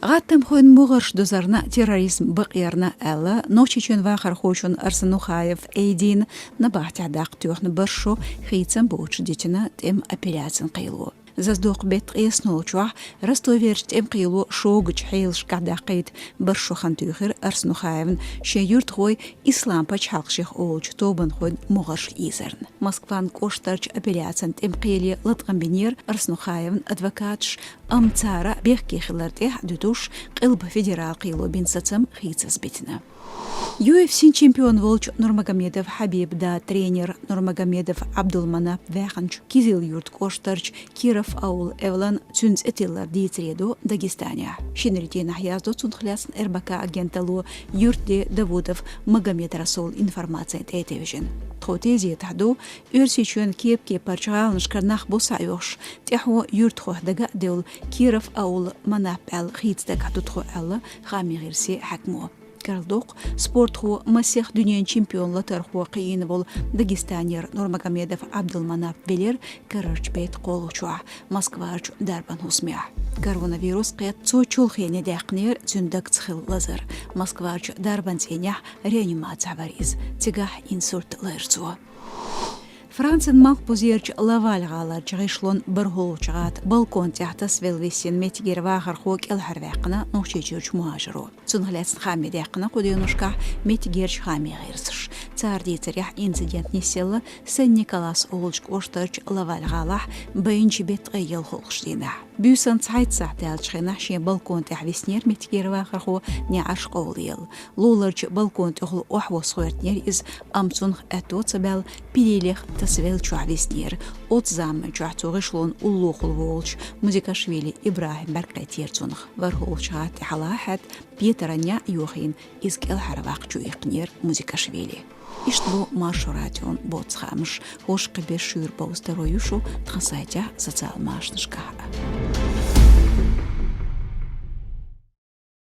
غاتم خوين مغرش دوزرنا تيراريزم بقيرنا ألا نوشيشن واخر خوشن أرسنو خايف أيدين نباحت عداق تيوخن برشو خيتسن بوش ديتنا تم أبيلاتن قيلو زازدوق بيت قيس نوچوح رستو ويرش تم قيلو شوغج حيلش قعداقيت برشو خانتوخر أرسنو خايفن شيورت خوي إسلام باش حلقشيخ أولج توبن خوين مغرش إيزرن موسكوان كوشترج أبيلاتن تم قيلي لطغن بنير أرسنو خايفن أدفكاتش أم تارا بيحكي خلرتيح دوتوش قلب فيدرال قيلو بين ستم خيتسز بيتنا UFC чемпион Волч Нурмагомедов Хабиб да тренер Нурмагомедов Абдулманап Веханч Кизил Юрт Коштарч Киров Аул Эвлан Цюнц Этиллар Дитреду Дагестания. Шинритин Ахязду Цунхлясн РБК агенталу Юртде Давудов Магомед Расул информация Тетевижен. Тхотези тахду Юрсичуен Кепке Парчаал Шкарнах Бусайош Тяху Юртхо Дага Дел Киров Аул Манап Эл Хитсдаг Хатутхо Элла Хамигирси Хакмо. كارلدوق سبورت هو مسيح دنيا چمپيون لتر هو قيين بول داغستانير نورماغомедов عبدالمناپ بلير كررج بيت قولو چوح موسكوارج دربان هوسميح كوروnavirus قيت цо чулхيني داقنير زندق تخيل لزر موسكوارج دربان تينيح реанимация бариз تيغاح инсульт лерцо فرانسن مالك بوزيرج لافال غالر جغيشلون برهول جغات بالكون تحت سفيلويسين ميتيجير واخر خوك الهرواقنا نوشيجيرج مهاجرو تنهلاتن خامي داقنا قدينوشكا ميتيجيرج خامي غيرسش تاردي تريح انسيدنت نسيلا سن نيكولاس اولج كوشترج لافال غالح بينجي بيت غيل خلقشدينا بيوسن تحيت ساعتال شخينا شي بالكون تح ويسنير ميتيجير واخر خو نعاش قوليل لولرج بالكون تخل احو صورتنير از امتون اتو تبال بيليخ تسويل چوعويسنير اوتزام چوعتوغشلون уллухул волч Музикашвили Ибрахим Баркатир цунх вархул чаат халахат Пьетераня Йохин из Келхарвак чуихнер Музикашвили. Иштбу маршуратион боцхамш хош кебешюр по здоровью тхасайтя социал машнышка.